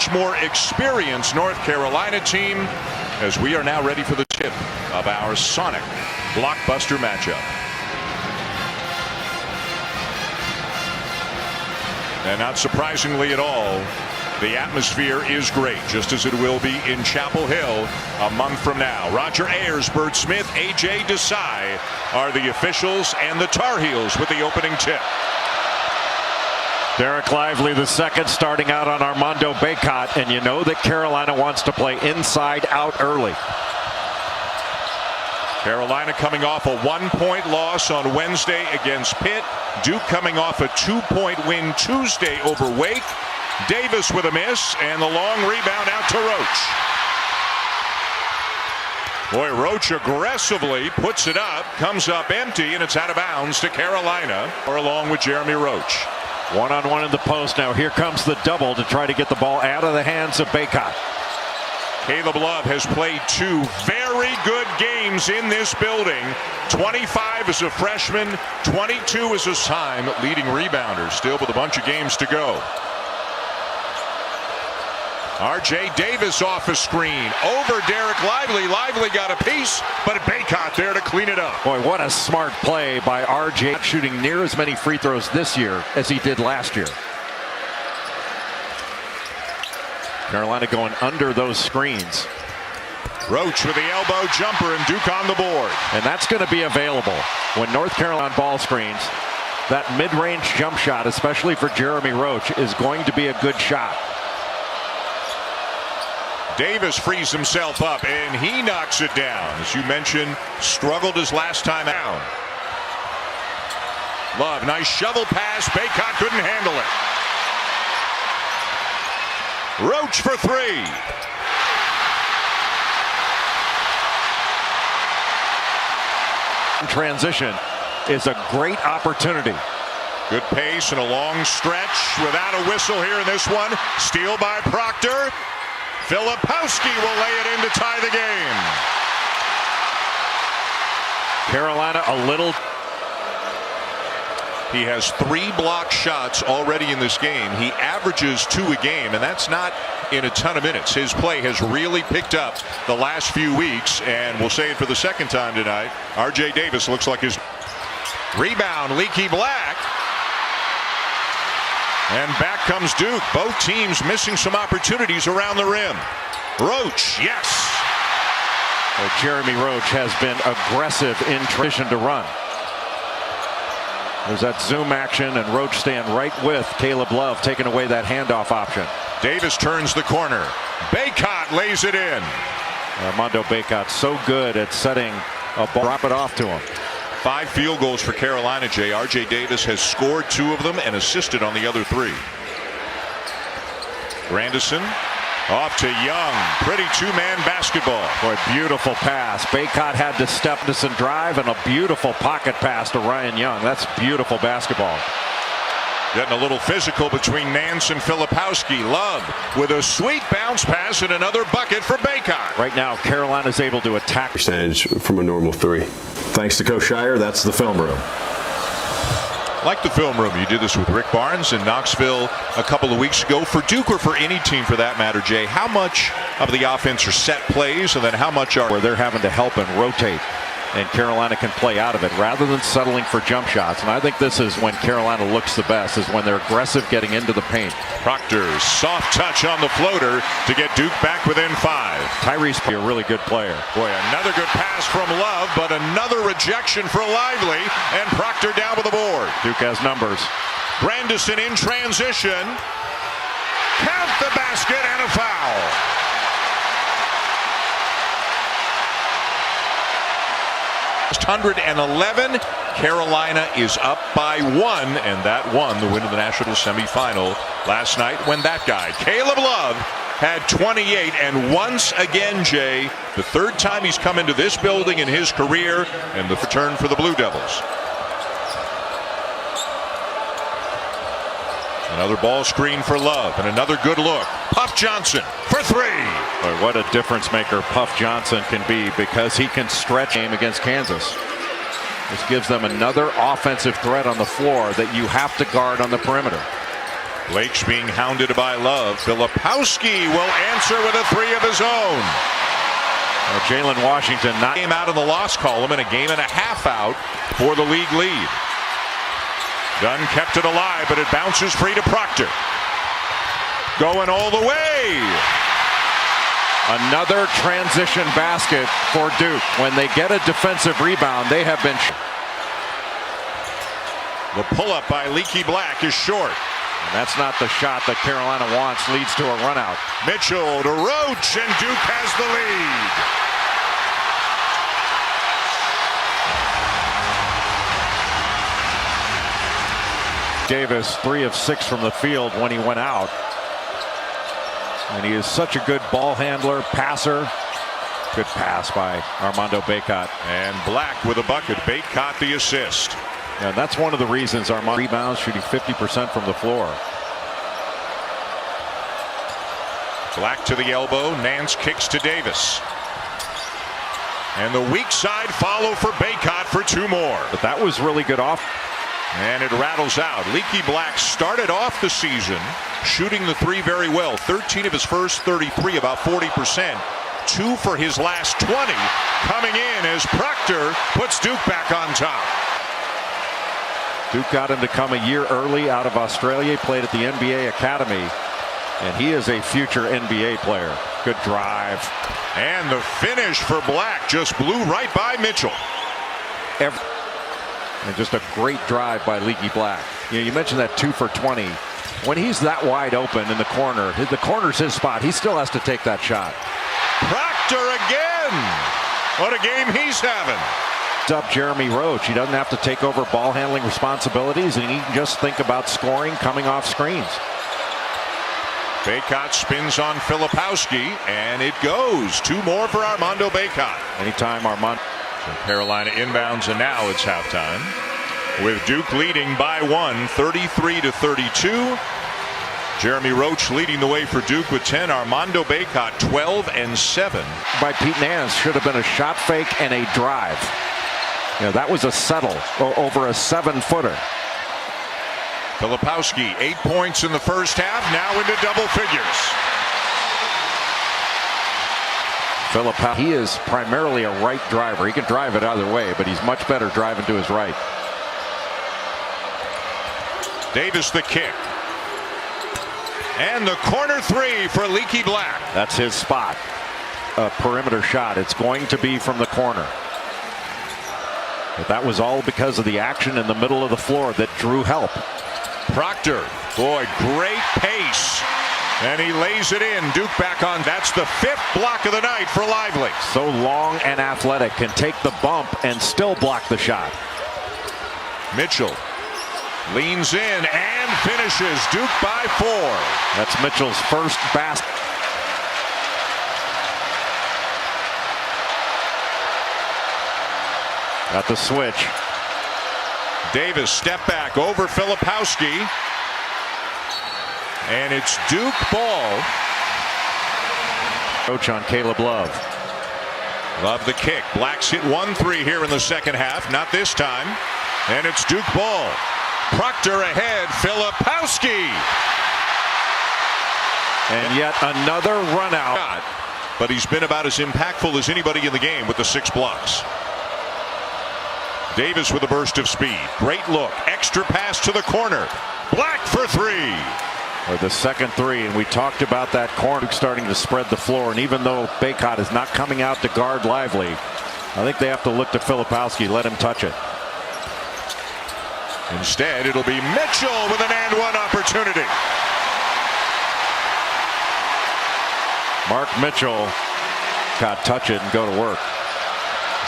much more experienced North Carolina team, as we are now ready for the tip of our Sonic blockbuster matchup. And not surprisingly at all, the atmosphere is great, just as it will be in Chapel Hill a month from now. Roger Ayers, Bert Smith, A.J. Desai are the officials, and the Tarheels with the opening tip. Derek Lively the second, starting out on Armando Bacot, and you know that Carolina wants to play inside out early. Carolina coming off a 1-point loss on Wednesday against Pitt. Duke coming off a 2-point win Tuesday over Wake. Davis with a miss, and the long rebound out to Roach. Boy, Roach aggressively puts it up, comes up empty, and it's out of bounds to Carolina, or along with Jeremy Roach. One-on-one in the post now. Here comes the double to try to get the ball out of the hands of Bacot. Caleb Love has played 2 very good games in this building. 25 as a freshman, 22 as a time leading rebounder, still with a bunch of games to go. R.J. Davis off a screen over Derek Lively. Lively got a piece, but Bacot there to clean it up. Boy, what a smart play by R.J. shooting near as many free throws this year as he did last year. Carolina going under those screens. Roach with the elbow jumper, and Duke on the board. And that's going to be available when North Carolina ball screens. That mid-range jump shot, especially for Jeremy Roach, is going to be a good shot. Davis frees himself up, and he knocks it down. As you mentioned, struggled his last time out. Love, nice shovel pass. Bacot couldn't handle it. Roach for 3. Transition is a great opportunity. Good pace and a long stretch without a whistle here in this one. Steal by Proctor. Filipowski will lay it in to tie the game. Carolina a little. He has 3 block shots already in this game. He averages 2 a game, and that's not in a ton of minutes. His play has really picked up the last few weeks, and we'll say it for the second time tonight. R.J. Davis looks like his rebound. Leaky Black. And back comes Duke. Both teams missing some opportunities around the rim. Roach, yes. Well, Jeremy Roach has been aggressive in transition to run. There's that zoom action, and Roach staying right with Caleb Love, taking away that handoff option. Davis turns the corner. Bacot lays it in. Armando Bacot so good at setting a ball, drop it off to him. 5 field goals for Carolina, Jay. R.J. Davis has scored 2 of them and assisted on the other 3. Grandison off to Young. Pretty 2-man basketball. Boy, beautiful pass. Bacot had to step this and drive, and a beautiful pocket pass to Ryan Young. That's beautiful basketball. Getting a little physical between Nance and Filipowski. Love with a sweet bounce pass and another bucket for Bacot. Right now, Carolina's able to attack. Percentage from a normal 3. Thanks to Coach Shire, that's the film room. Like the film room, you did this with Rick Barnes in Knoxville a couple of weeks ago. For Duke, or for any team for that matter, Jay, how much of the offense are set plays, and then how much are where they're having to help and rotate, and Carolina can play out of it rather than settling for jump shots? And I think this is when Carolina looks the best, is when they're aggressive getting into the paint. Proctor's soft touch on the floater to get Duke back within 5. Tyrese, a really good player. Boy, another good pass from Love, but another rejection for Lively, and Proctor down with the board. Duke has numbers. Grandison in transition. Count the basket, and a foul. Just 111. Carolina is up by 1, and that won the win of the national semifinal last night when that guy, Caleb Love, had 28. And once again, Jay, the 3rd time he's come into this building in his career, and the return for the Blue Devils. Another ball screen for Love, and another good look. Puff Johnson for 3. Boy, what a difference maker Puff Johnson can be, because he can stretch game against Kansas. This gives them another offensive threat on the floor that you have to guard on the perimeter. Blake's being hounded by Love. Filipowski will answer with a three of his own. Jalen Washington not Came out in the loss column and a game and a half out for the league lead. Dunn kept it alive, but it bounces free to Proctor. Going all the way. Another transition basket for Duke. When they get a defensive rebound, they have been. The pull-up by Leaky Black is short. And that's not the shot that Carolina wants. Leads to a run out. Mitchell to Roach, and Duke has the lead. Davis 3 of 6 from the field when he went out. And he is such a good ball handler, passer. Good pass by Armando Bacot. And Black with a bucket. Bacot the assist. And that's one of the reasons Armando rebounds, shooting 50% from the floor. Black to the elbow. Nance kicks to Davis. And the weak side follow for Bacot for 2 more. But that was really good off. And it rattles out. Leaky Black started off the season shooting the three very well. 13 of his first 33, about 40%. 2 for his last 20. Coming in as Proctor puts Duke back on top. Duke got him to come a year early out of Australia. He played at the NBA Academy. And he is a future NBA player. Good drive. And the finish for Black just blew right by Mitchell. And just a great drive by Leaky Black. You mentioned that 2 for 20. When he's that wide open in the corner's his spot. He still has to take that shot. Proctor again. What a game he's having. Up Jeremy Roach. He doesn't have to take over ball handling responsibilities, and he can just think about scoring coming off screens. Bacot spins on Filipowski, and it goes. 2 more for Armando Bacot. Anytime Armando. So Carolina inbounds, and now it's halftime. With Duke leading by 1, 33-32. Jeremy Roach leading the way for Duke with 10. Armando Bacot 12 and 7. By Pete Nance should have been a shot fake and a drive. That was a settle over a 7-footer. Filipowski 8 points in the first half, now into double figures. He is primarily a right driver. He can drive it either way, but he's much better driving to his right. Davis the kick. And the corner 3 for Leaky Black. That's his spot. A perimeter shot. It's going to be from the corner. But that was all because of the action in the middle of the floor that drew help. Proctor, boy, great pace. And he lays it in. Duke back on. That's the 5th block of the night for Lively. So long and athletic, can take the bump and still block the shot. Mitchell leans in and finishes. Duke by 4. That's Mitchell's first basket. At the switch. Davis step back over Filipowski. And it's Duke ball. Coach on Caleb Love. Love the kick. Black's hit 1 3 here in the second half. Not this time. And it's Duke ball. Proctor ahead. Filipowski. And yet another run out. But he's been about as impactful as anybody in the game with the 6 blocks. Davis with a burst of speed. Great look. Extra pass to the corner. Black for 3. Or the second 3, and we talked about that corner starting to spread the floor. And even though Bacot is not coming out to guard Lively, I think they have to look to Filipowski, let him touch it. Instead, it'll be Mitchell with an and-one opportunity. Mark Mitchell got touch it and go to work.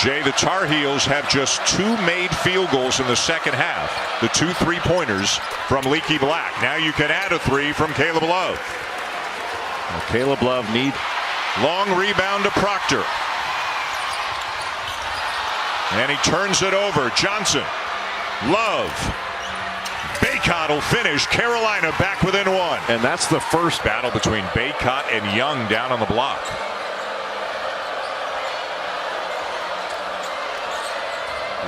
Jay, the Tar Heels have just 2 made field goals in the second half. The 2 3-pointers from Leaky Black. Now you can add a 3 from Caleb Love. Well, Caleb Love needs. Long rebound to Proctor. And he turns it over. Johnson. Love. Bacot will finish. Carolina back within 1. And that's the first battle between Bacot and Young down on the block.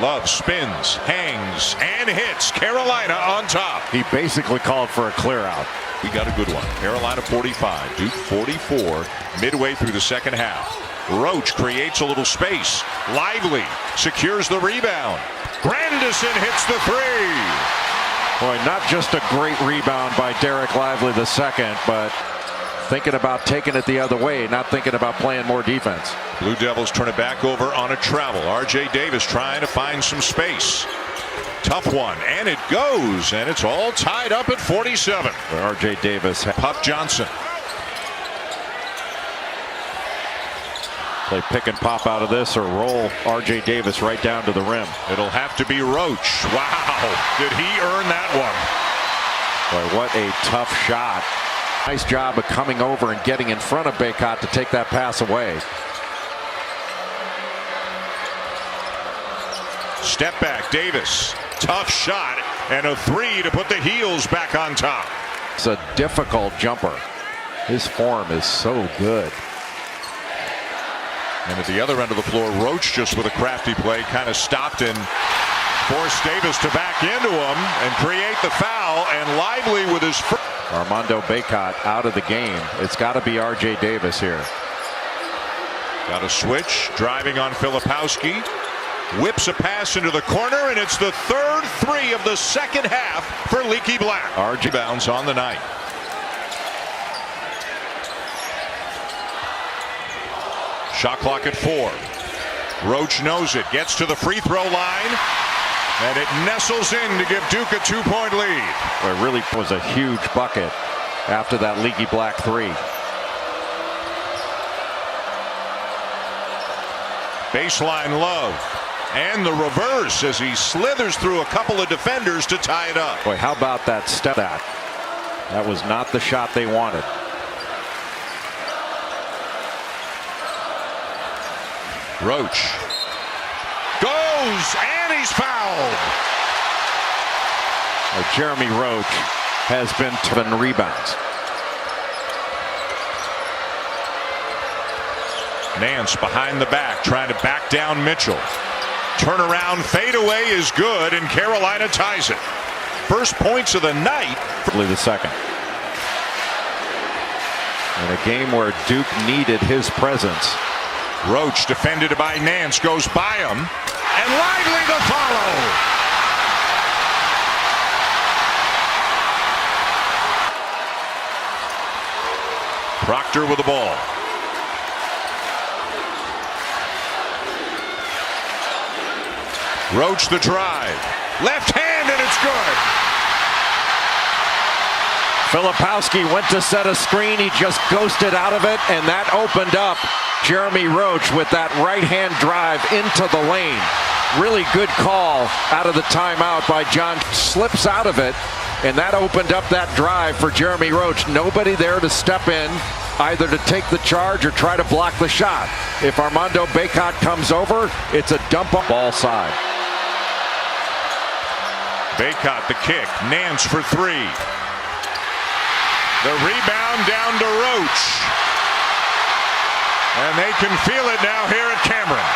Love spins, hangs, and hits. Carolina on top. He basically called for a clear out. We got a good one. Carolina 45, Duke 44, midway through the second half. Roach creates a little space. Lively secures the rebound. Grandison hits the three. Boy, not just a great rebound by Derek Lively the second, but thinking about taking it the other way, not thinking about playing more defense. Blue Devils turn it back over on a travel. R.J. Davis trying to find some space. Tough one, and it goes, and it's all tied up at 47. R.J. Davis. Pup Johnson. Play pick and pop out of this or roll R.J. Davis right down to the rim. It'll have to be Roach. Wow, did he earn that one? Boy, what a tough shot. Nice job of coming over and getting in front of Bacot to take that pass away. Step back, Davis. Tough shot, and a three to put the Heels back on top. It's a difficult jumper. His form is so good. And at the other end of the floor, Roach just with a crafty play kind of stopped and forced Davis to back into him and create the foul, and Lively with his first. Armando Bacot out of the game. It's got to be R.J. Davis here. Got a switch, driving on Filipowski. Whips a pass into the corner, and it's the third three of the second half for Leaky Black. RJ bounds on the night. Shot clock at 4. Roach knows it, gets to the free throw line, and it nestles in to give Duke a 2-point lead. It really was a huge bucket after that Leaky Black three. Baseline Love. And the reverse as he slithers through a couple of defenders to tie it up. Boy, how about that step back? That was not the shot they wanted. Roach goes, and he's fouled. Jeremy Roach has been 10 rebounds. Nance behind the back, trying to back down Mitchell. Turnaround fadeaway is good, and Carolina ties it. First points of the night. The second. In a game where Duke needed his presence. Roach defended by Nance, goes by him, and Lively to follow. Proctor with the ball. Roach the drive. Left hand, and it's good. Filipowski went to set a screen. He just ghosted out of it, and that opened up Jeremy Roach with that right-hand drive into the lane. Really good call out of the timeout by John. Slips out of it, and that opened up that drive for Jeremy Roach. Nobody there to step in, either to take the charge or try to block the shot. If Armando Bacot comes over, it's a dump up ball side. Bacot the kick. Nance for three. The rebound down to Roach. And they can feel it now here at Cameron.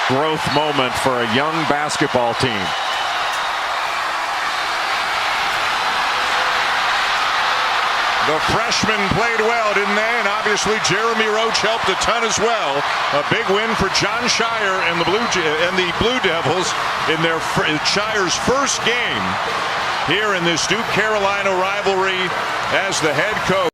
Growth moment for a young basketball team. The freshmen played well, didn't they? And obviously Jeremy Roach helped a ton as well. A big win for John Shire and the Blue Devils in their Shire's first game here in this Duke Carolina rivalry as the head coach.